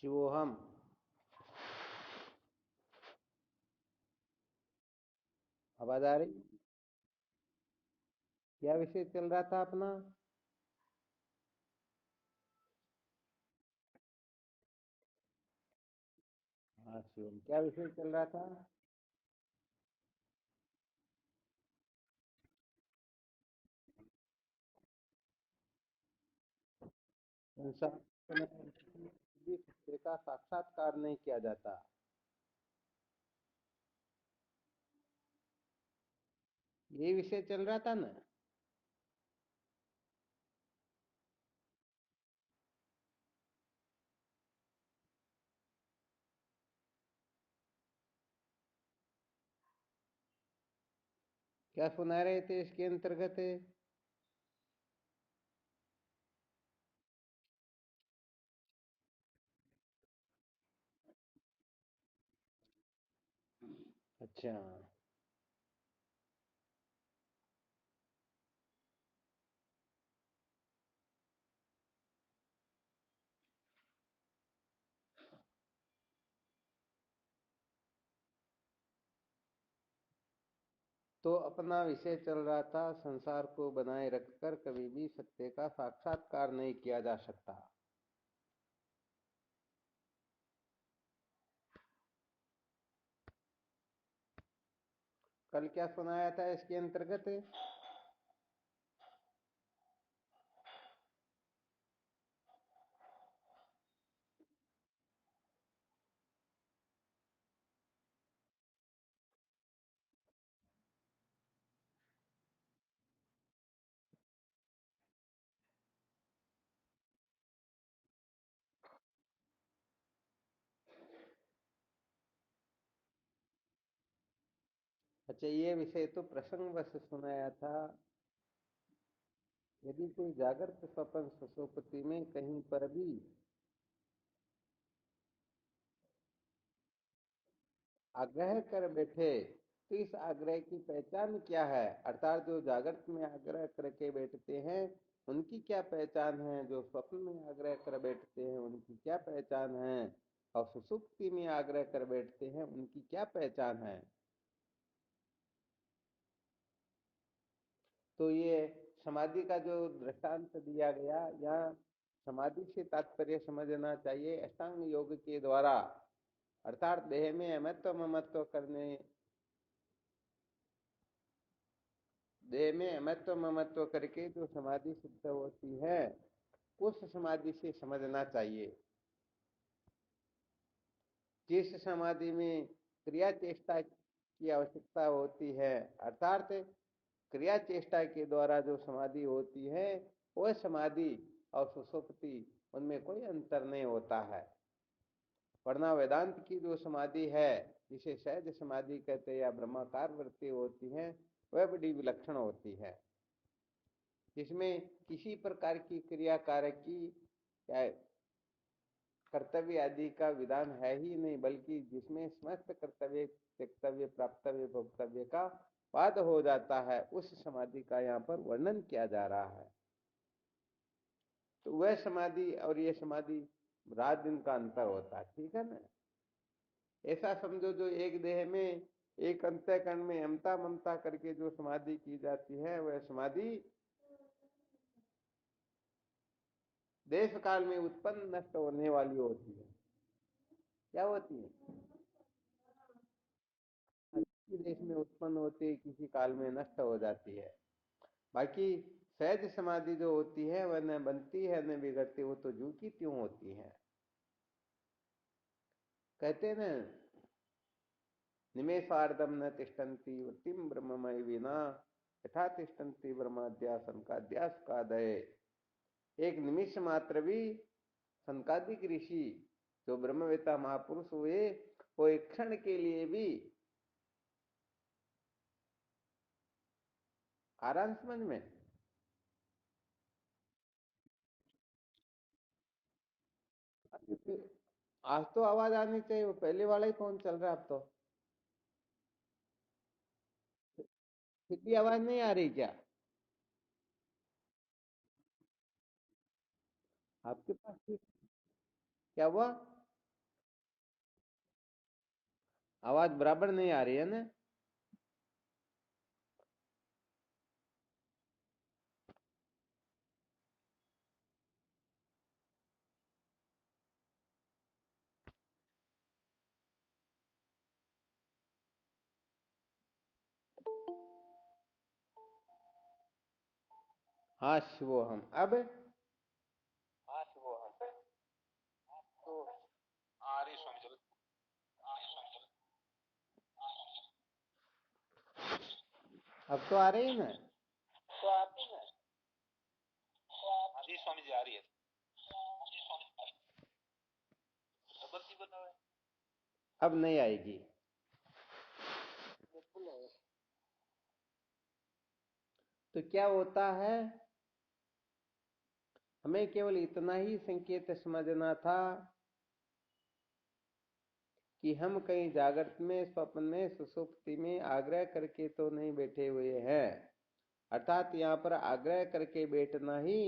शिवोहम। आवाज आ रही? क्या विषय चल रहा था अपना? हाँ शिवम, क्या विषय चल रहा था? संसार में किसी भी सत्य का साक्षात्कार नहीं किया जाता। ये विषय चल रहा था ना। क्या सुना रहे थे इसके अंतर्गत? अच्छा। तो अपना विषय चल रहा था, संसार को बनाए रखकर कभी भी सत्य का साक्षात्कार नहीं किया जा सकता। कल क्या सुनाया था इसके अंतर्गत? अच्छा, ये विषय तो प्रसंग बस सुनाया था। यदि कोई जागृत स्वप्न सुषुप्ति में कहीं पर भी आग्रह कर बैठे, तो इस आग्रह की पहचान क्या है? अर्थात जो जागृत में आग्रह करके बैठते हैं उनकी क्या पहचान है, जो स्वप्न में आग्रह कर बैठते हैं उनकी क्या पहचान है, और सुसुप्ति में आग्रह कर बैठते हैं उनकी क्या पहचान है? तो ये समाधि का जो दृष्टांत दिया गया, या समाधि से तात्पर्य समझना चाहिए अष्टांग योग के द्वारा, अर्थात देह में अमत्व ममत्व करने, देह में अमत्व ममत्व करके जो समाधि सिद्ध होती है उस समाधि से समझना चाहिए। जिस समाधि में क्रिया चेष्टा की आवश्यकता होती है, अर्थात क्रिया चेष्टा के द्वारा जो समाधि होती है, वह समाधि और सुषुप्ति, उनमें कोई अंतर नहीं होता है। वरना वेदांत की जो समाधि है, जिसे सहज समाधि कहते हैं या ब्रह्माकार वृत्ति होती है, वह बड़ी विलक्षण होती है, जिसमें किसी प्रकार की क्रिया कार्य की या कर्तव्य आदि का विधान है ही नहीं, बल्कि जिसमें समस्त कर्तव्य त्यक्तव्य प्राप्तव्य भोक्तव्य का वाद हो जाता है, उस समाधि का यहाँ पर वर्णन किया जा रहा है। तो वह समाधि और ये समाधि रात दिन का अंतर होता है, ठीक है ना। ऐसा समझो जो एक देह में एक अंतःकरण में अमता ममता करके जो समाधि की जाती है, वह समाधि देश काल में उत्पन्न नष्ट होने वाली होती है। क्या होती है? किसी देश में उत्पन्न होती है, किसी काल में नष्ट हो जाती है। बाकी सहज समाधि जो होती है वह न बनती है न बिगड़ती, वो तो जू की त्यों होती है। कहते हैं ना, निमेषार्धम न तिष्ठन्ति वृत्तिम ब्रह्ममय विना, यथा तिष्ठन्ति ब्रह्माद्या सनकाद्यास का दय। एक निमिष मात्र भी सनकादिक ऋषि जो ब्रह्मवेता महापुरुष हुए, वो एक क्षण के लिए भी, आराम समझ में? आज तो आवाज आनी चाहिए, वो पहले वाला ही फोन चल रहा है अब तो। फिर भी आवाज नहीं आ रही क्या? आपके पास क्या हुआ? आवाज बराबर नहीं आ रही है ना? हाँ शिवोहम। अब तो आ रही स्वामी जी। अब तो आ रही है ना? तो आती है। हाँ जी स्वामी जी आ रही है। डबल जी बना है। अब नहीं आएगी। बिल्कुल है। तो क्या होता है, हमें केवल इतना ही संकेत समझना था कि हम कहीं जागृत में, स्वप्न में, सुषुप्ति में आग्रह करके तो नहीं बैठे हुए हैं। अर्थात यहाँ पर आग्रह करके बैठना ही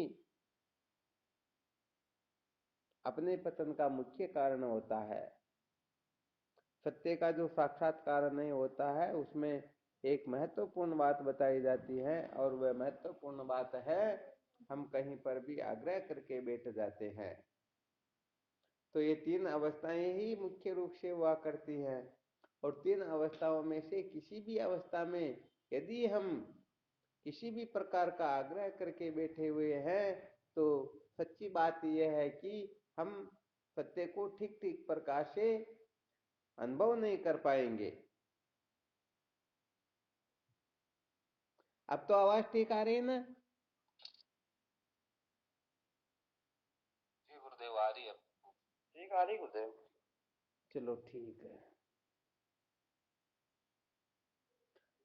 अपने पतन का मुख्य कारण होता है। सत्य का जो साक्षात्कार नहीं होता है उसमें एक महत्वपूर्ण बात बताई जाती है, और वह महत्वपूर्ण बात है, हम कहीं पर भी आग्रह करके बैठ जाते हैं। तो ये तीन अवस्थाएं ही मुख्य रूप से हुआ करती हैं, और तीन अवस्थाओं में से किसी भी अवस्था में यदि हम किसी भी प्रकार का आग्रह करके बैठे हुए हैं, तो सच्ची बात यह है कि हम सत्य को ठीक ठीक प्रकार से अनुभव नहीं कर पाएंगे। अब तो आवाज ठीक आ रही है ना? जी गुरुदेव आ रही है। ठीक आ रही गुरुदेव। चलो ठीक है।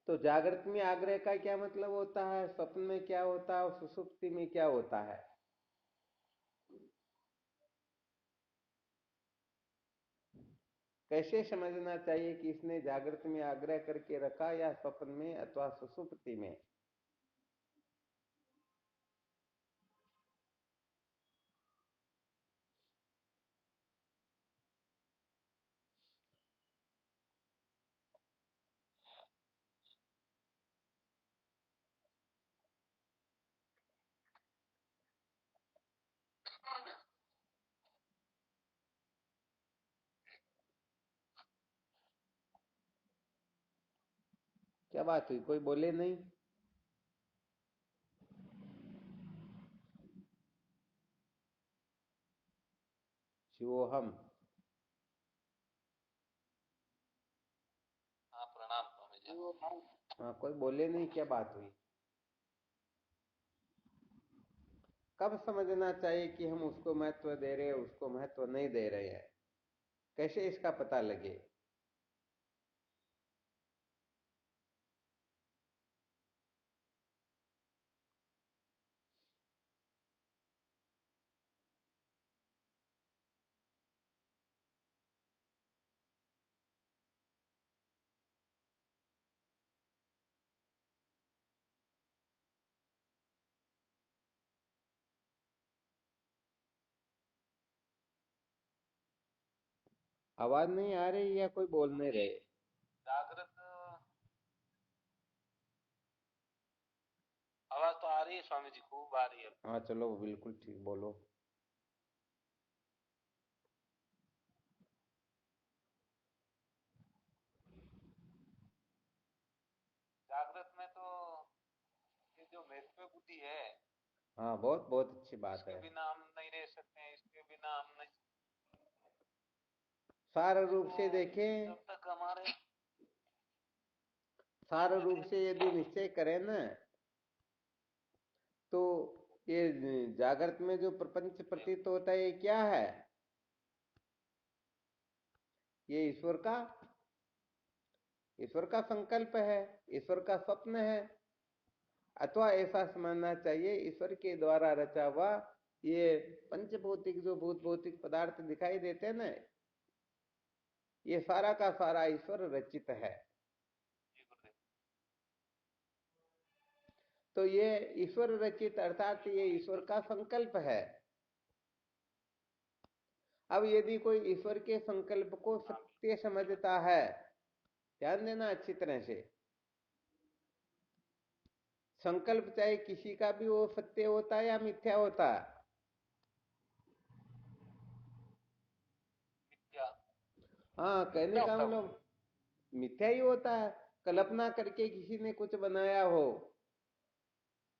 तो जागृत में आग्रह का क्या मतलब होता है, स्वप्न में क्या होता है, और सुषुप्ति में क्या होता है? कैसे समझना चाहिए कि इसने जागृत में आग्रह करके रखा या स्वप्न में अथवा सुषुप्ति में? क्या बात हुई, कोई बोले नहीं? शिवोहम। हाँ प्रणाम स्वामी जी। हाँ, कोई बोले नहीं, क्या बात हुई? कब समझना चाहिए कि हम उसको महत्व दे रहे हैं, उसको महत्व नहीं दे रहे हैं? कैसे इसका पता लगे? आवाज नहीं आ रही या कोई बोल नहीं रहे? जागृत आवाज तो आ रही है स्वामी जी, खूब आ रही है। हाँ चलो बिल्कुल ठीक, बोलो। जागृत में तो ये जो महत्व बुद्धि है, हाँ, बहुत बहुत अच्छी बात इसके है। बिना हम नहीं रह सकते हैं, इसके बिना हम नहीं। सार रूप तो से देखें, जब तक हमारे सार रूप से यदि निश्चय करें ना, तो ये जागृत में जो प्रपंच प्रतीत होता है, ये क्या है? ये ईश्वर का संकल्प है, ईश्वर का स्वप्न है। अथवा ऐसा समझना चाहिए, ईश्वर के द्वारा रचा हुआ ये पंचभौतिक जो भूत भौतिक पदार्थ दिखाई देते हैं ना, ये सारा का सारा ईश्वर रचित है। जी गुरुदेव। तो ये ईश्वर रचित अर्थात ये ईश्वर का संकल्प है। अब यदि कोई ईश्वर के संकल्प को हाँ सत्य समझता है, ध्यान देना अच्छी तरह से। संकल्प चाहे किसी का भी वो सत्य होता है या मिथ्या होता है? मिथ्या। हाँ, कहने का मतलब मिथ्या ही होता है। कल्पना करके किसी ने कुछ बनाया हो,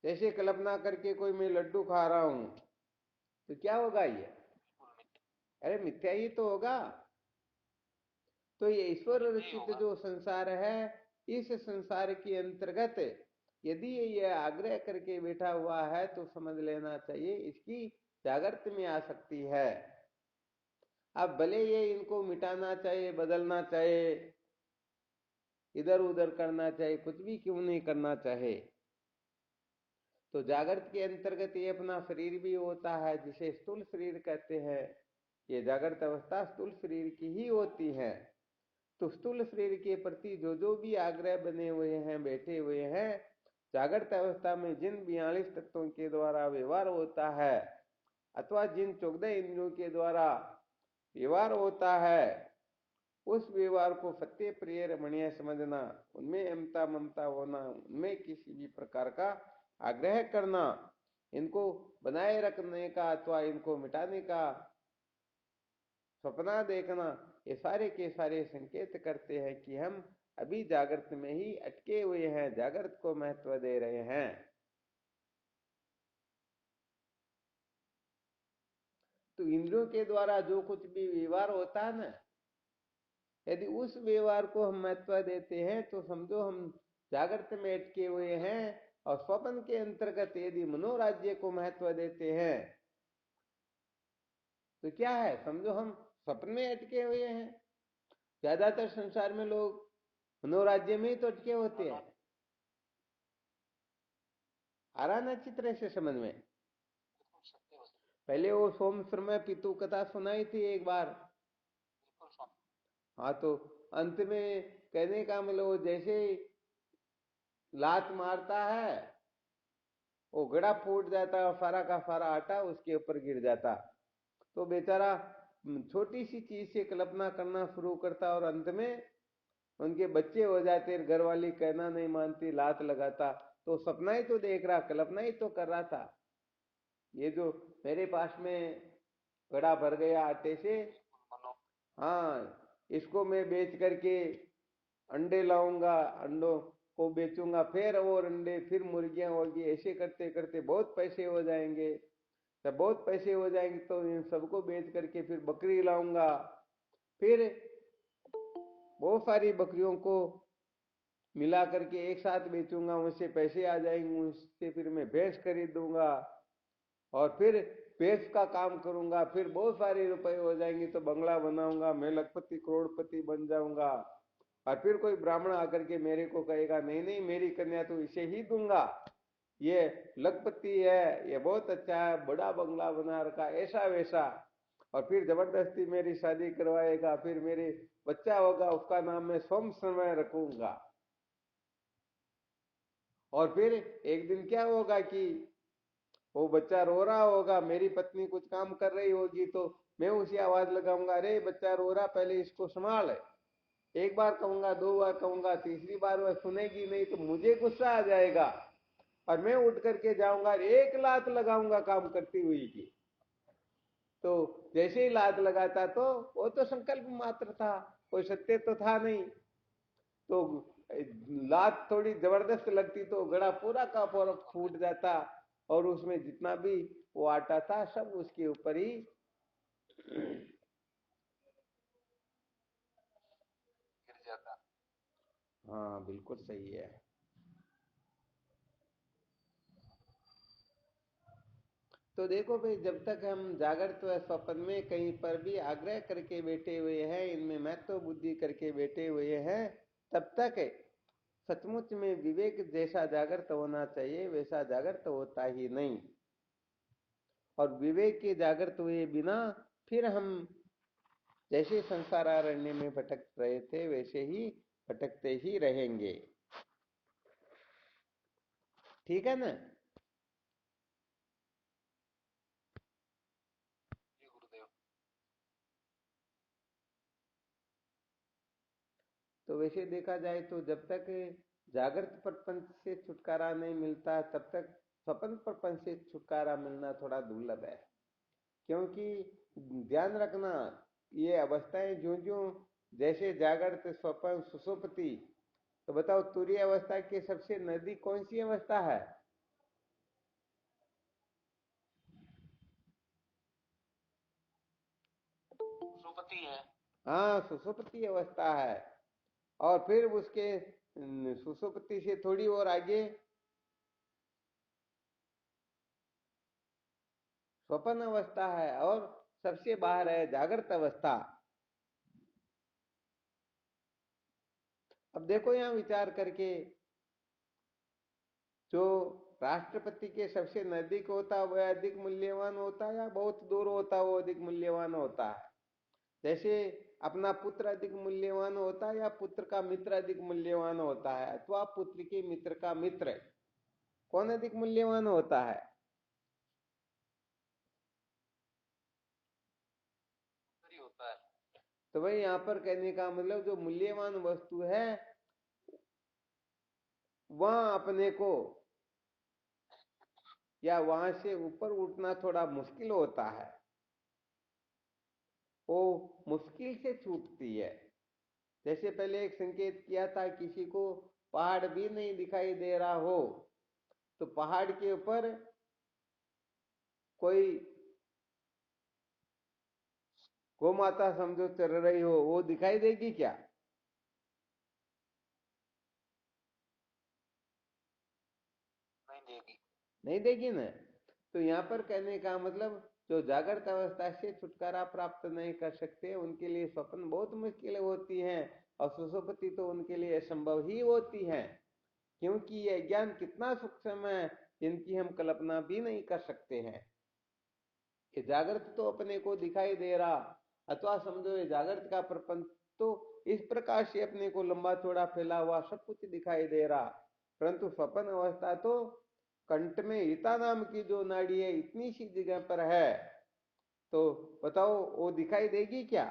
जैसे कल्पना करके कोई मैं लड्डू खा रहा हूं, तो क्या होगा ये? अरे मिथ्या ही तो होगा। तो ये ईश्वर रचित जो संसार है, इस संसार के अंतर्गत यदि ये आग्रह करके बैठा हुआ है तो समझ लेना चाहिए इसकी जागृत में आ सकती है। अब भले ये इनको मिटाना चाहिए, बदलना चाहिए, इधर उधर करना चाहिए, कुछ भी क्यों नहीं करना चाहे, तो जागृत के अंतर्गत ये अपना शरीर भी होता है, जिसे स्थूल शरीर कहते हैं। ये जागृत अवस्था स्थूल शरीर की ही होती है। तो स्थूल शरीर के प्रति जो जो भी आग्रह बने हुए हैं, बैठे हुए हैं, जागृत अवस्था में जिन 42 तत्वों के द्वारा व्यवहार होता है, अथवा जिन 14 इंद्रियों के द्वारा व्यवहार होता है, उस व्यवहार को सत्य प्रिय रमणीय समझना, उनमें अमता ममता होना, उनमें किसी भी प्रकार का आग्रह करना, इनको बनाए रखने का अथवा इनको मिटाने का सपना देखना, ये सारे के सारे संकेत करते हैं कि हम अभी जागृत में ही अटके हुए हैं, जागृत को महत्व दे रहे हैं। तो इंद्रियों के द्वारा जो कुछ भी व्यवहार होता है ना, यदि उस व्यवहार को हम महत्व देते हैं तो समझो हम जागृत में अटके हुए हैं। और स्वप्न के अंतर्गत यदि मनोराज्य को महत्व देते हैं तो क्या है, समझो हम स्वप्न में अटके हुए हैं। ज्यादातर संसार में लोग मनोराज्य में ही तो अटके होते हैं। आ रहा ना अच्छी तरह से समझ में? पहले वो सोमसर में पितु कथा सुनाई थी एक बार। हाँ, तो अंत में कहने का मतलब वो जैसे लात मारता है, वो घड़ा फूट जाता और सारा का सारा आटा उसके ऊपर गिर जाता। तो बेचारा छोटी सी चीज से कल्पना करना शुरू करता और अंत में उनके बच्चे हो जाते, घर वाली कहना नहीं मानती, लात लगाता। तो सपना ही तो देख रहा, कल्पना ही तो कर रहा था। ये जो मेरे पास में घड़ा भर गया आटे से, हाँ, इसको मैं बेच करके अंडे लाऊंगा, अंडों को बेचूंगा, फिर और अंडे, फिर मुर्गियां होगी, ऐसे करते करते बहुत पैसे हो जाएंगे। जब बहुत पैसे हो जाएंगे तो इन सबको बेच करके फिर बकरी लाऊंगा, फिर बहुत सारी बकरियों को मिला करके एक साथ बेचूंगा, उससे पैसे आ जाएंगे, उससे फिर मैं भैंस खरीद दूंगा और फिर भैंस का काम करूंगा, फिर बहुत सारे रुपए हो जाएंगे तो बंगला बनाऊंगा, मैं लखपति करोड़पति बन जाऊंगा। और फिर कोई ब्राह्मण आकर के मेरे को कहेगा नहीं नहीं मेरी कन्या तो इसे ही दूंगा, ये लखपति है, ये बहुत अच्छा है, बड़ा बंगला बना रखा, ऐसा वैसा। और फिर जबरदस्ती मेरी शादी करवाएगा, फिर मेरे बच्चा होगा, उसका नाम मैं सोम समय रखूंगा। और फिर एक दिन क्या होगा कि वो बच्चा रो रहा होगा, मेरी पत्नी कुछ काम कर रही होगी, तो मैं उसी आवाज लगाऊंगा, अरे बच्चा रो रहा, पहले इसको संभाल। एक बार कहूंगा, दो बार कहूंगा, तीसरी बार वह सुनेगी नहीं तो मुझे गुस्सा आ जाएगा और मैं उठ करके जाऊंगा, एक लात लगाऊंगा काम करती हुई की। तो जैसे ही लात लगाता तो वो तो संकल्प मात्र था, कोई सत्य तो था नहीं। तो लात थोड़ी जबरदस्त लगती तो घड़ा पूरा का पूरा फूट जाता और उसमें जितना भी वो आटा था सब उसके ऊपर ही गिर जाता। हाँ, बिल्कुल सही है। तो देखो भाई, जब तक हम जागृत व स्वप्न में कहीं पर भी आग्रह करके बैठे हुए हैं, इनमें महत्व बुद्धि करके बैठे हुए हैं, तब तक सचमुच में विवेक जैसा जागृत होना चाहिए वैसा जागृत होता ही नहीं। और विवेक के जागृत हुए बिना फिर हम जैसे संसार अरण्य में भटक रहे थे वैसे ही भटकते ही रहेंगे। ठीक है ना? तो वैसे देखा जाए तो जब तक जागृत प्रपंच से छुटकारा नहीं मिलता तब तक स्वप्न प्रपंच से छुटकारा मिलना थोड़ा दुर्लभ है। क्योंकि ध्यान रखना, ये अवस्थाएं जो जो जैसे जागृत, स्वप्न, सुषुप्ति, तो बताओ तुरीय अवस्था के सबसे नजदीक कौन सी अवस्था है? सुपति है। हाँ, सुषुप्ति अवस्था है। और फिर उसके सुषुप्ति से थोड़ी और आगे स्वप्न अवस्था है, और सबसे बाहर है जागृत अवस्था। अब देखो यहां विचार करके, जो राष्ट्रपति के सबसे नजदीक होता है वह अधिक मूल्यवान होता है, या बहुत दूर होता है वो अधिक मूल्यवान होता है? जैसे अपना पुत्र अधिक मूल्यवान होता है, या पुत्र का मित्र अधिक मूल्यवान होता है, अथवा पुत्र के मित्र का मित्र, कौन अधिक मूल्यवान होता है? होता है। तो भाई यहां पर कहने का मतलब जो मूल्यवान वस्तु है वह अपने को, या वहां से ऊपर उठना थोड़ा मुश्किल होता है, वो मुश्किल से छूटती है। जैसे पहले एक संकेत किया था, किसी को पहाड़ भी नहीं दिखाई दे रहा हो तो पहाड़ के ऊपर कोई गौ माता समझो चल रही हो, वो दिखाई देगी क्या? नहीं देगी। नहीं देगी ना। तो यहाँ पर कहने का मतलब जो जागृत अवस्था से छुटकारा प्राप्त नहीं कर सकते उनके लिए स्वप्न बहुत मुश्किल होती हैं, और सुषुप्ति तो उनके लिए असंभव ही होती है, क्योंकि यह ज्ञान कितना सूक्ष्म है जिनकी हम कल्पना भी नहीं कर सकते हैं। ये जागृत तो अपने को दिखाई दे रहा, अथवा समझो ये जागृत का प्रपंच तो इस प्रकार से अपने को लंबा चौड़ा फैला हुआ सब कुछ दिखाई दे रहा, परंतु स्वप्न अवस्था तो कंठ में हिता नाम की जो नाड़ी है इतनी सी जगह पर है, तो बताओ वो दिखाई देगी क्या?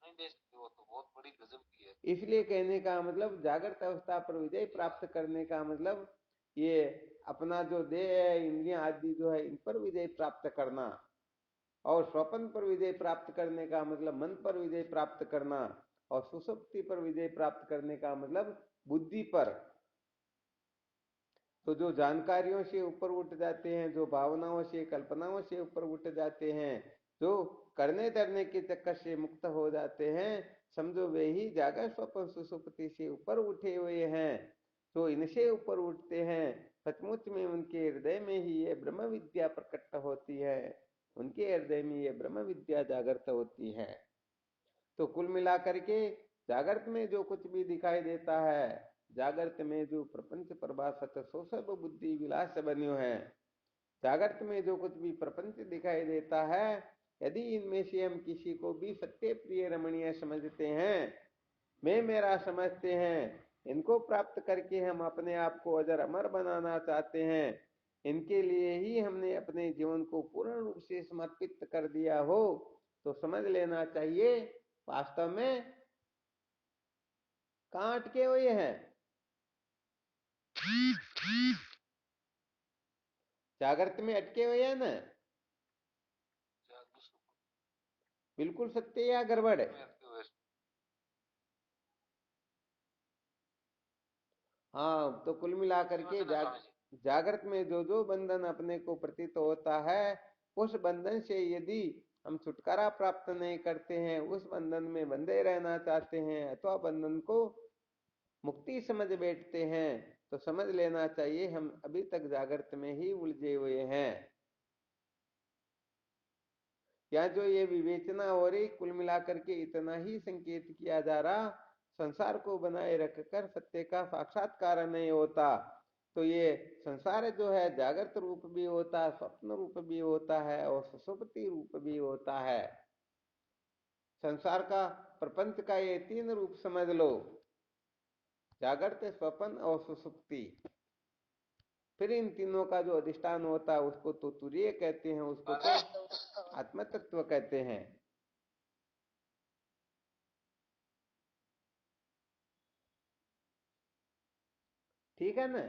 नहीं दे सकती, वो तो बहुत बड़ी गजब की है। इसलिए कहने का मतलब जागृत अवस्था पर विजय प्राप्त करने का मतलब ये अपना जो देह है, इंद्रियां आदि जो है, इन पर विजय प्राप्त करना, और स्वप्न पर विजय प्राप्त करने का मतलब मन पर विजय प्राप्त करना, और सुषुप्ति पर विजय प्राप्त करने का मतलब बुद्धि पर। तो जो जानकारियों से ऊपर उठ जाते हैं, जो भावनाओं से, कल्पनाओं से ऊपर उठ जाते हैं, जो करने धरने के चक्कर से मुक्त हो जाते हैं, समझो वे ही जागृत स्वप्न सुषुप्ति से ऊपर उठे हुए हैं। जो इनसे ऊपर उठते हैं सचमुच में उनके हृदय में ही ये ब्रह्म विद्या प्रकट होती है, उनके हृदय में ये ब्रह्म विद्या जागृत होती है। तो कुल मिलाकर के जागृत में जो कुछ भी दिखाई देता है, जागृत में जो प्रपंच प्रभासत सो सब बुद्धि विलास बन्यो है, जागृत में जो कुछ भी प्रपंच दिखाई देता है, यदि इनमें से हम किसी को भी सत्य प्रिय रमणीय समझते हैं, मैं मेरा समझते हैं, इनको प्राप्त करके हम अपने आप को अजर अमर बनाना चाहते हैं, इनके लिए ही हमने अपने जीवन को पूर्ण रूप से समर्पित कर दिया हो, तो समझ लेना चाहिए वास्तव में कहाँ अटके हुए हैं? जागृत में अटके हुए हैं ना? बिल्कुल सत्य या गड़बड़ है? हाँ, तो कुल मिलाकर के जागृत में जो जो बंधन अपने को प्रतीत होता है, उस बंधन से यदि हम छुटकारा प्राप्त नहीं करते हैं, उस बंधन में बंधे रहना चाहते हैं, अथवा बंधन को मुक्ति समझ बैठते हैं, तो समझ लेना चाहिए हम अभी तक जागृत में ही उलझे हुए हैं। या जो ये विवेचना हो रही, कुल मिलाकर के इतना ही संकेत किया जा रहा, संसार को बनाए रखकर सत्य का साक्षात्कार नहीं होता, तो ये संसार जो है जागृत रूप भी होता है, स्वप्न रूप भी होता है, और सुषुप्ति रूप भी होता है। संसार का, प्रपंच का ये तीन रूप समझ लो, जागृत, स्वप्न और सुषुप्ति। फिर इन तीनों का जो अधिष्ठान होता है उसको तो तुरीय कहते हैं, उसको तो आत्म तत्व कहते हैं। ठीक है ना?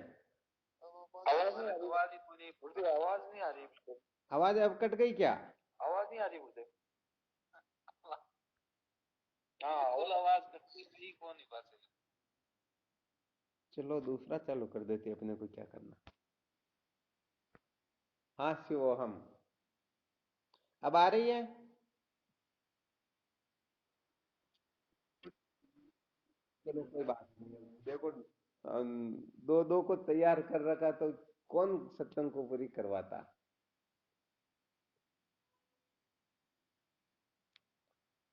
आवाज नहीं आ रही, आवाज ही पूरी गुरुदेव, आवाज नहीं आ रही बिल्कुल। आवाज अब कट गई क्या? आवाज नहीं आ रही गुरुदेव। हाँ बिल्कुल आवाज कटती गई, कौन नहीं बात है। चलो दूसरा चालू कर देते, अपने को क्या करना। हाँ शिवोहम, अब आ रही है? चलो कोई बात नहीं है। देखो दो दो को तैयार कर रखा तो कौन सत्संग को पूरी करवाता।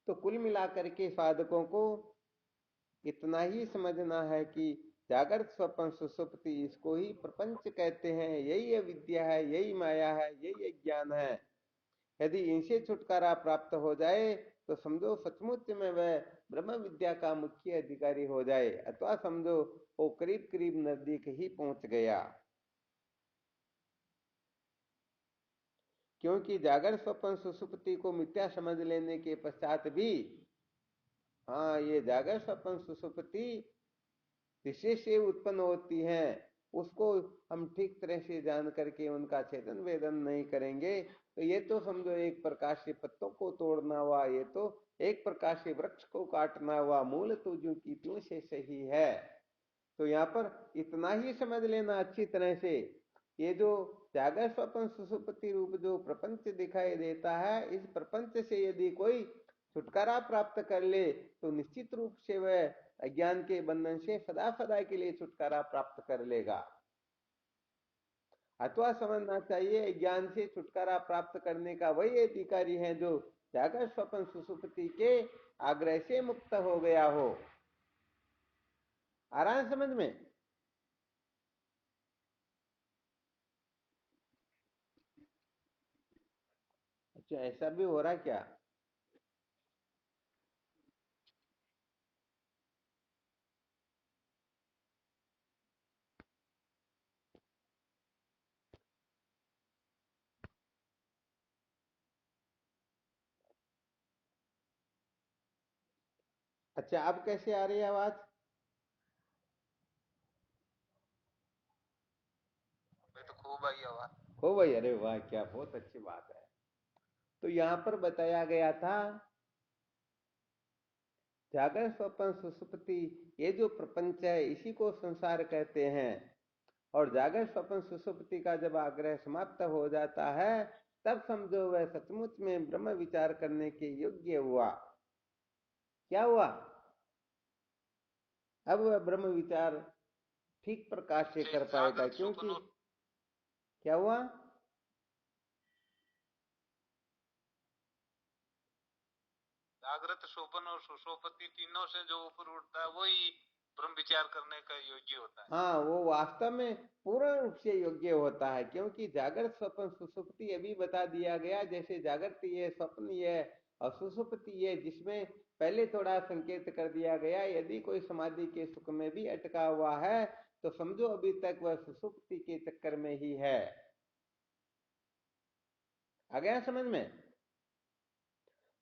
तो कुल मिलाकर के साधकों को इतना ही समझना है कि जागृत स्वप्न सुषुप्ति इसको ही प्रपंच कहते हैं, यही अविद्या है, यही माया है, यही अज्ञान है। यदि इनसे छुटकारा प्राप्त हो जाए तो समझो सचमुच में वह ब्रह्म विद्या का मुख्य अधिकारी हो जाए, अथवा समझो वो करीब करीब नजदीक ही पहुंच गया। क्योंकि जागर स्वप्न सुसुप्ति को मिथ्या समझ लेने के पश्चात भी, हाँ ये जागर स्वप्न सुसुप्ति जिससे से उत्पन्न होती हैं उसको हम ठीक तरह से जान करके उनका छेदन वेदन नहीं करेंगे तो ये तो समझो एक प्रकार से पत्तों को तोड़ना हुआ, ये तो एक प्रकार से वृक्ष को काटना हुआ, मूल तो जो की त्यों से सही है। तो यहाँ पर इतना ही समझ लेना अच्छी तरह से, ये जो जागर स्वप्न सुसुप्ति रूप जो प्रपंच दिखाई देता है, इस प्रपंच से यदि कोई छुटकारा प्राप्त कर ले तो निश्चित रूप से वह अज्ञान के बंधन से सदा सदा के लिए छुटकारा प्राप्त कर लेगा। अथवा समझना चाहिए ज्ञान से छुटकारा प्राप्त करने का वही अधिकारी है जो जागर स्वप्न सुसुप्ति के आग्रह से मुक्त हो गया हो। आ रहा है समझ में? अच्छा ऐसा भी हो रहा है क्या? अच्छा अब कैसे आ रही है आवाज? मैं तो खूब आई आवाज। हो भाई, अरे वाह, क्या बहुत अच्छी बात है। तो यहां पर बताया गया था जागर स्वप्न सुसुप्ति ये जो प्रपंच है इसी को संसार कहते हैं। और जागर स्वप्न सुसुप्ति का जब आग्रह समाप्त हो जाता है तब समझो वह सचमुच में ब्रह्म विचार करने के योग्य हुआ। क्या हुआ? अब वह ब्रह्म विचार ठीक प्रकार से कर पाएगा, जागृत क्योंकि स्वप्न, क्या हुआ? जागृत स्वप्न और सुषुप्ति तीनों से जो ऊपर उठता है वही ब्रह्म विचार करने का योग्य होता है। हाँ वो वास्तव में पूर्ण रूप से योग्य होता है, क्योंकि जागृत स्वप्न सुसुप्ति अभी बता दिया गया, जैसे जागृत ये, स्वप्न ये और सुसुप्ति ये, जिसमें पहले थोड़ा संकेत कर दिया गया यदि कोई समाधि के सुख में भी अटका हुआ है तो समझो अभी तक वह सुसुप्ति के चक्कर में ही है। आ गया समझ में?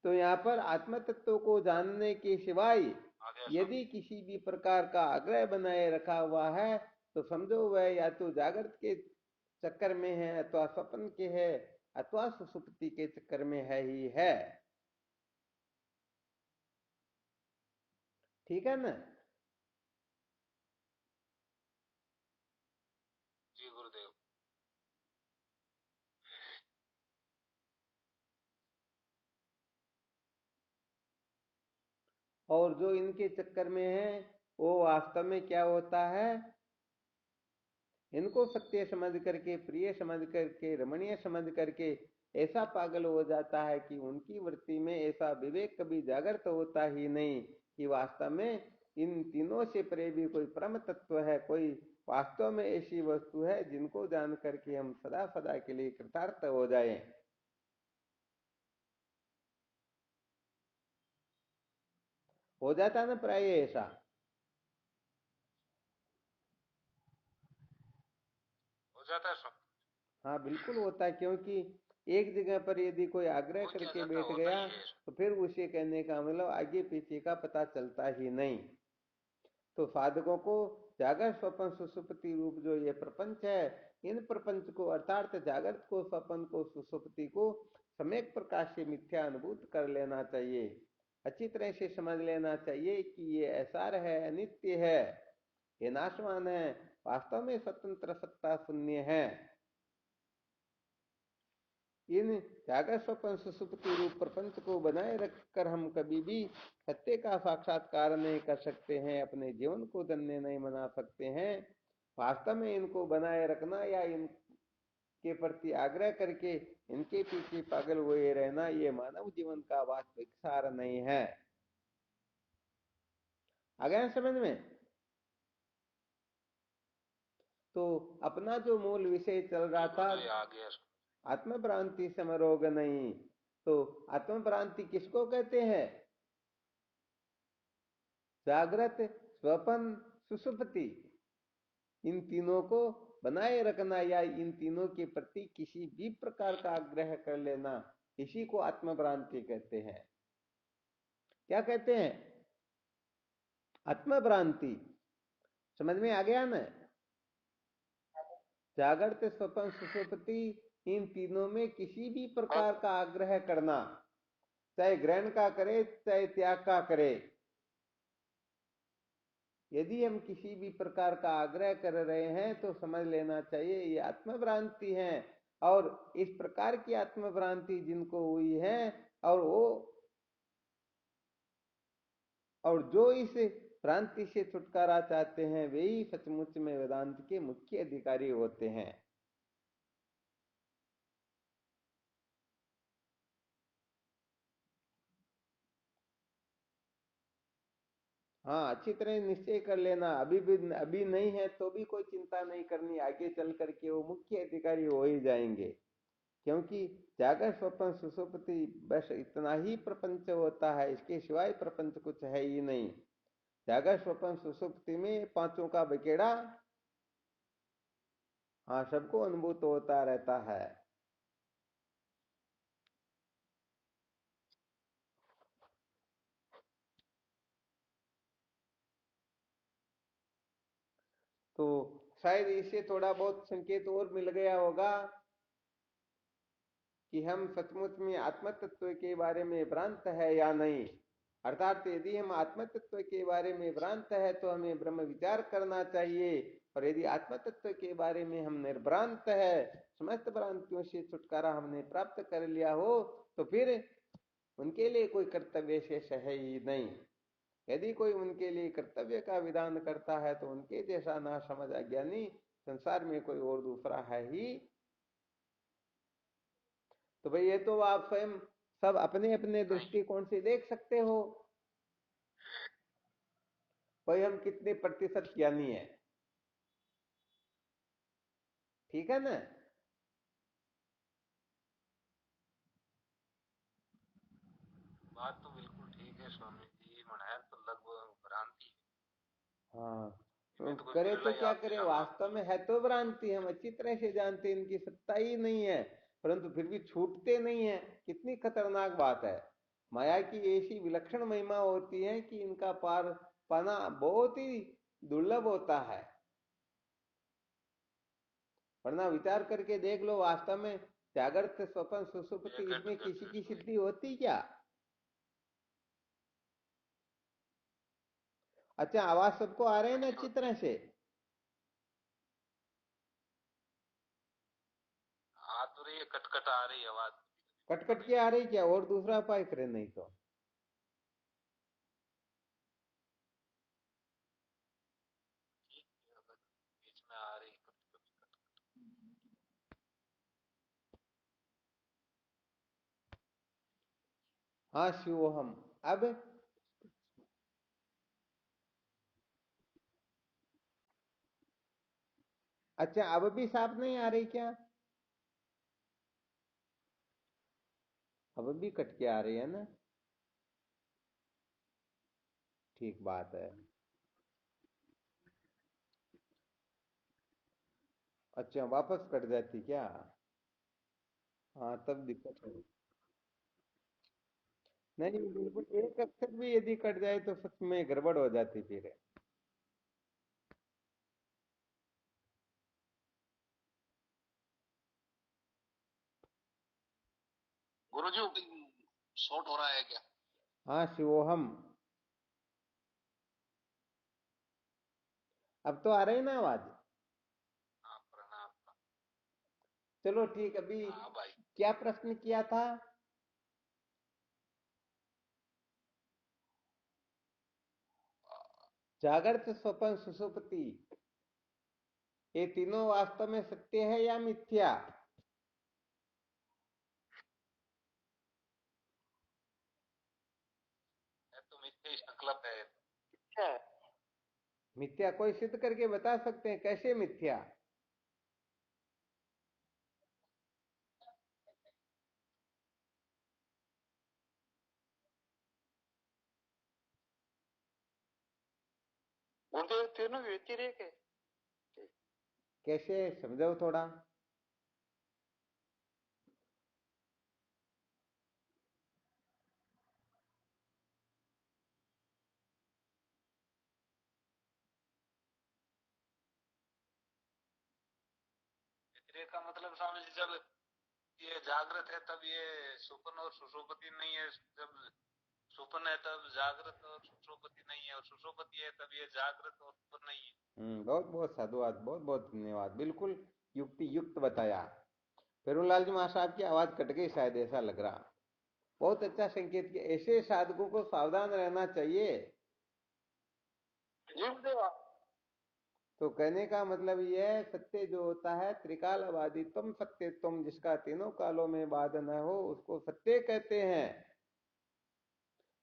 तो यहाँ पर आत्म तत्व को जानने के सिवाय आ गया सब। यदि किसी भी प्रकार का आग्रह बनाए रखा हुआ है तो समझो वह या तो जागृत के चक्कर में है अथवा स्वप्न के है अथवा सुसुप्ति के चक्कर में है ही है। ठीक है ना? जी गुरुदेव। और जो इनके चक्कर में है वो वास्तव में क्या होता है, इनको सत्य समझ करके, प्रिय समझ करके, रमणीय समझ करके ऐसा पागल हो जाता है कि उनकी वृत्ति में ऐसा विवेक कभी जागृत होता ही नहीं कि वास्तव में इन तीनों से परे भी कोई परम तत्व है, कोई वास्तव में ऐसी वस्तु है जिनको जान करके हम सदा सदा के लिए कृतार्थ हो जाए। हो जाता ना प्राय ऐसा? हो जाता है सब। हाँ बिल्कुल होता है, क्योंकि एक जगह पर यदि कोई आग्रह हो क्या करके जाता, बैठ होता गया ही है। तो फिर उसे कहने का मतलब आगे पीछे का पता चलता ही नहीं। तो साधकों को जागृत स्वप्न सुषुप्ति रूप जो ये प्रपंच है, इन प्रपंच को अर्थात जागृत को, स्वप्न को, सुषुप्ति को सम्यक प्रकार से मिथ्या अनुभूत कर लेना चाहिए। अच्छी तरह से समझ लेना चाहिए कि ये असार है, अनित्य है, ये नाशवान है, वास्तव में स्वतंत्र सत्ता शून्य है। इन जागृत स्वप्न सुषुप्ति रूप प्रपंच को बनाए रखकर हम कभी भी सत्य का साक्षात्कार नहीं कर सकते हैं, अपने जीवन को धन्य नहीं बना सकते हैं। वास्तव में इनको बनाए रखना या इनके प्रति आग्रह करके इनके पीछे पागल हुए रहना, ये मानव जीवन का वास्तविक सार नहीं है। आ गया समझ में? तो अपना जो मूल विषय चल रहा था, आत्मभ्रांति समरोग नहीं। तो आत्मभ्रांति किसको कहते हैं? जागृत, स्वप्न, सुषुप्ति, इन तीनों को बनाए रखना या इन तीनों के प्रति किसी भी प्रकार का आग्रह कर लेना, इसी को आत्मभ्रांति कहते हैं। क्या कहते हैं? आत्मभ्रांति। समझ में आ गया ना? जागृत, स्वप्न, सुषुप्ति, इन तीनों में किसी भी प्रकार का आग्रह करना, चाहे ग्रहण का करे चाहे त्याग का करे, यदि हम किसी भी प्रकार का आग्रह कर रहे हैं तो समझ लेना चाहिए ये आत्मभ्रांति है। और इस प्रकार की आत्मभ्रांति जिनको हुई है और जो इस भ्रांति से छुटकारा चाहते हैं, वे ही सचमुच में वेदांत के मुख्य अधिकारी होते हैं। हाँ, अच्छी तरह निश्चय कर लेना। अभी नहीं है तो भी कोई चिंता नहीं करनी, आगे चल करके वो मुख्य अधिकारी हो ही जाएंगे। क्योंकि जागृत, स्वप्न, सुषुप्ति बस इतना ही प्रपंच होता है, इसके सिवाय प्रपंच कुछ है ही नहीं। जागृत, स्वप्न, सुषुप्ति में पांचों का बकेड़ा हाँ सबको अनुभूत होता रहता है। तो शायद इससे थोड़ा बहुत संकेत और मिल गया होगा कि हम सचमुच में आत्म तत्व के बारे में भ्रांत है या नहीं। अर्थात यदि हम आत्म तत्व के बारे में भ्रांत है तो हमें ब्रह्म विचार करना चाहिए, और यदि आत्म तत्व के बारे में हम निर्भ्रांत है, समस्त भ्रांतियों से छुटकारा हमने प्राप्त कर लिया हो, तो फिर उनके लिए कोई कर्तव्य शेष है ही नहीं। यदि कोई उनके लिए कर्तव्य का विधान करता है तो उनके जैसा ना समझ अज्ञानी संसार में कोई और दूसरा है ही। तो भाई ये तो आप स्वयं सब अपने अपने दृष्टिकोण से देख सकते हो भाई हम कितने प्रतिशत ज्ञानी है। ठीक है ना? बात तो बिल्कुल ठीक है स्वामी जी, मनाया तो लगभग भ्रांति। हाँ, तो तो कोई करे बिरला तो ही क्या आदमी करे, रहा। वास्तव में है तो भ्रांति, हम अच्छी तरह से जानते हैं इनकी सत्ता ही नहीं है, परंतु फिर भी छूटते नहीं है। कितनी खतरनाक बात है। माया की ऐसी विलक्षण महिमा होती है कि इनका पार पाना बहुत ही दुर्लभ होता है। वरना विचार करके देख लो, वास्तव में जागृत, स्वप्न, सुषुप्ति, इसमें किसी की सिद्धि होती क्या? अच्छा, आवाज सबको आ रहे हैं ना अच्छी तरह से? हाँ तो रही है, कटकट आ रही है आवाज। कट कट के आ रही क्या? और दूसरा उपाय करे नहीं तो। बीच में आ रही कभी कभी। हाँ शिवोहम। अब अच्छा, अब भी साफ नहीं आ रही क्या? अब भी कट के आ रही है ना? ठीक बात है। अच्छा, वापस कट जाती क्या? हाँ तब दिक्कत है। नहीं, बिल्कुल एक अक्षर भी यदि कट जाए तो सच में गड़बड़ हो जाती फिर। गुरुजी शॉर्ट हो रहा है क्या? हाँ शिवोहम। अब तो आ रही ना आवाज? हाँ प्रणाम। चलो ठीक। अभी हाँ भाई। क्या प्रश्न किया था? जागृत स्वप्न सुषुप्ति ये तीनों वास्तव में सत्य है या मिथ्या? तो मिथ्या संकल्प है। मिथ्या कोई सिद्ध करके बता सकते हैं कैसे मिथ्या? उनके तीनों व्यतिरेक है। कैसे समझाओ थोड़ा। व्यतिरेक का मतलब स्वामी जी, जब ये जागृत है तब ये सुपन और सुषुप्ति नहीं है, जब सुपन है तब जागृत और सुषुप्ति नहीं है, और सुषुप्ति है तब ये जागृत और सुपन नहीं है। बहुत बहुत साधुवाद, बहुत बहुत धन्यवाद। बिल्कुल युक्ति युक्त बताया। फेरूलाल जी महाराज साहब की आवाज कट गई शायद, ऐसा लग रहा। बहुत अच्छा संकेत किया। ऐसे साधकों को सावधान रहना चाहिए। तो कहने का मतलब यह है, सत्य जो होता है त्रिकालवादी तुम सत्य तुम, जिसका तीनों कालों में बाध न हो, उसको सत्य कहते हैं।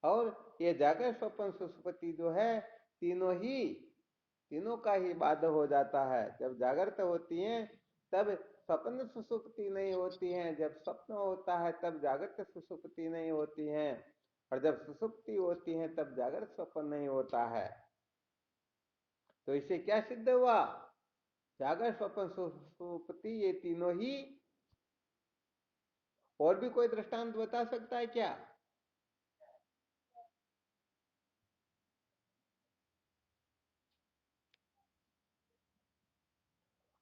और ये जागर स्वप्न सुषुप्ति जो है, तीनों का ही बाध हो जाता है। जब जागृत होती हैं तब स्वप्न सुषुप्ति नहीं होती हैं, जब स्वप्न होता है तब जागृत सुषुप्ति नहीं होती हैं, और जब सुषुप्ति होती है तब जागृत स्वप्न नहीं होता है। तो इससे क्या सिद्ध हुआ? जागर स्वप्न सुषुप्ति ये तीनों ही। और भी कोई दृष्टांत बता सकता है क्या?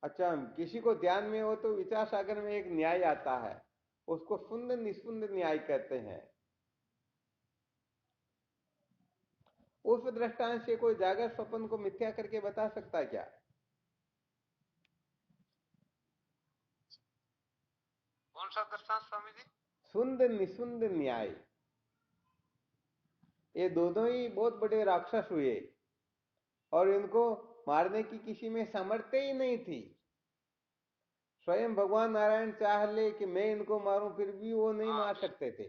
अच्छा, किसी को ध्यान में हो तो विचार सागर में एक न्याय आता है, उसको सुंद निस्पुंद न्याय कहते हैं। उस दृष्टांत से कोई जागर स्वप्न को मिथ्या करके बता सकता है क्या? कौन सा दृष्टांत स्वामी जी? सुंद निसुंद न्याय। ये दोनों ही बहुत बड़े राक्षस हुए, और इनको मारने की किसी में सामर्थ्य ही नहीं थी। स्वयं भगवान नारायण चाह ले कि मैं इनको मारूं, फिर भी वो नहीं मार सकते थे।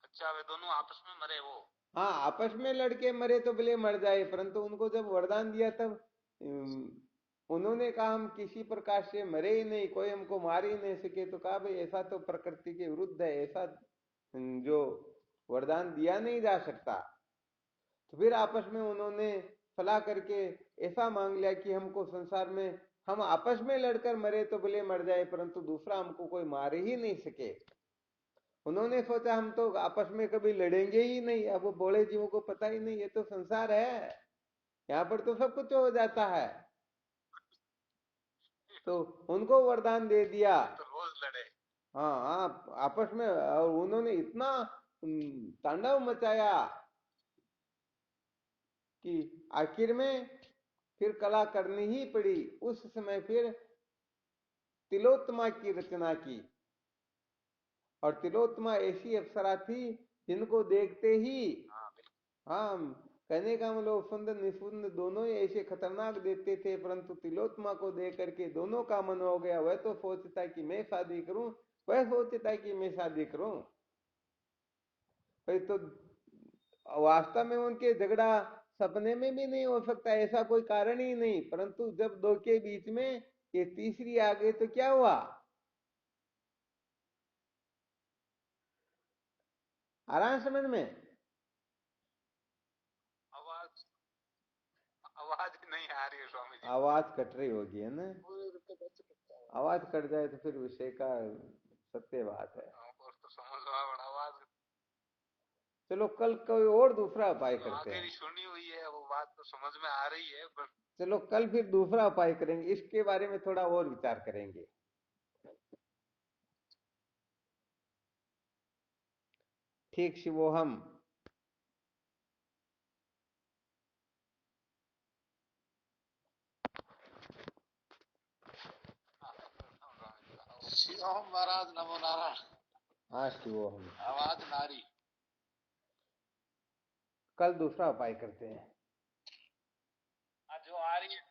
अच्छा, वे दोनों आपस में मरे वो? हाँ, आपस में लड़के मरे तो भले मर जाए, परंतु उनको जब वरदान दिया तब उन्होंने कहा हम किसी प्रकार से मरे ही नहीं, कोई हमको मार ही नहीं सके। तो कहा भाई ऐसा तो प्रकृति के विरुद्ध है, ऐसा जो वरदान दिया नहीं जा सकता। तो फिर आपस में उन्होंने सलाह करके ऐसा मांग लिया कि हमको संसार में हम आपस में लड़कर मरे तो भले मर जाए, परंतु दूसरा हमको कोई मार ही नहीं सके। उन्होंने सोचा हम तो आपस में कभी लड़ेंगे ही नहीं। अब वो बोले जीवों को पता ही नहीं, ये तो संसार है, यहाँ पर तो सब कुछ हो जाता है। तो उनको वरदान दे दिया। तो रोज लड़े। हाँ हाँ, आपस में। और उन्होंने इतना तांडव मचाया कि आखिर में फिर कला करनी ही पड़ी। उस समय फिर तिलोत्तमा की रचना की, और तिलोत्तमा ऐसी अप्सरा थी जिनको देखते ही, हाँ, कहने का मतलब सुंदर निसुंदर दोनों ही ऐसे खतरनाक देखते थे, परंतु तिलोत्तमा को देख करके दोनों का मन हो गया। वह तो सोचता कि मैं शादी करूं, वह सोचता कि मैं शादी करूं। भाई तो वास्तव में उनके झगड़ा सपने में भी नहीं हो सकता, ऐसा कोई कारण ही नहीं। परंतु जब दो के बीच में ये तीसरी आ गई तो क्या हुआ? आ रहा है समझ में? आवाज आवाज नहीं आ रही है स्वामी जी। आवाज कट रही होगी है ना? आवाज कट जाए तो फिर विषय का सत्य बात है। और तो समझ में आवाज चलो कल कोई और दूसरा उपाय करते आगे हैं। भी सुनी हुई है वो बात, तो समझ में आ रही है, पर चलो कल फिर दूसरा उपाय करेंगे, इसके बारे में थोड़ा और विचार करेंगे। ठीक शिवोहम। शिवम महाराज नमो नारायण। हाँ शिवोहम। आवाज नारी। कल दूसरा उपाय करते हैं। जो आ रही है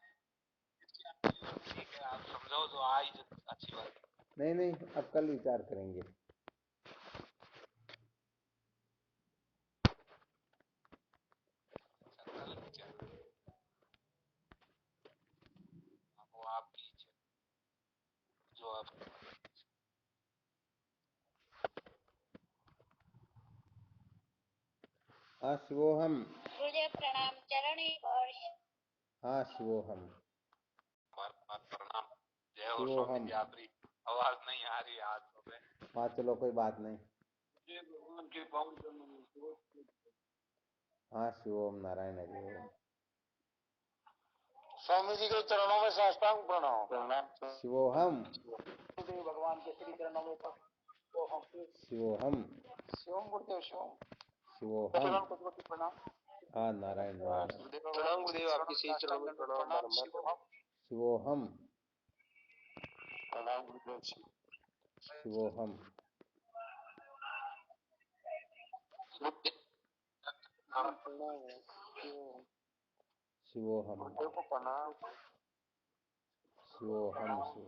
ठीक है, आप समझाओ जो आई अच्छी बात। नहीं नहीं, अब कल विचार करेंगे। कल क्या, वो आपकी इच्छा, जो आप। हाँ शिवोहम। गुरुदेव प्रणाम, चरण स्पर्श। हाँ शिवोहम। प्रणाम। जय हो स्वामी शिवोहम। व्यापरी। आवाज नहीं आ रही आज तो मैं। हाँ चलो कोई बात नहीं। भगवान के पावन। हाँ शिवोम नारायण हरि ओम। स्वामी जी के चरणों में साष्टांग प्रणाम। शिवोहम। भगवान के श्री चरणों में शिवोहम। शिवम गुरुदेव शिवम। शिवोहम। प्रणाम। हाँ नारायण नारायण। प्रणाम गुरुदेव, आपकी श्री चरणों में प्रणाम बारंबार। शिवोहम। प्रणाम गुरुदेव। शिवोहम। शिवोहम। गुरुदेव को प्रणाम। शिवोहम। शिव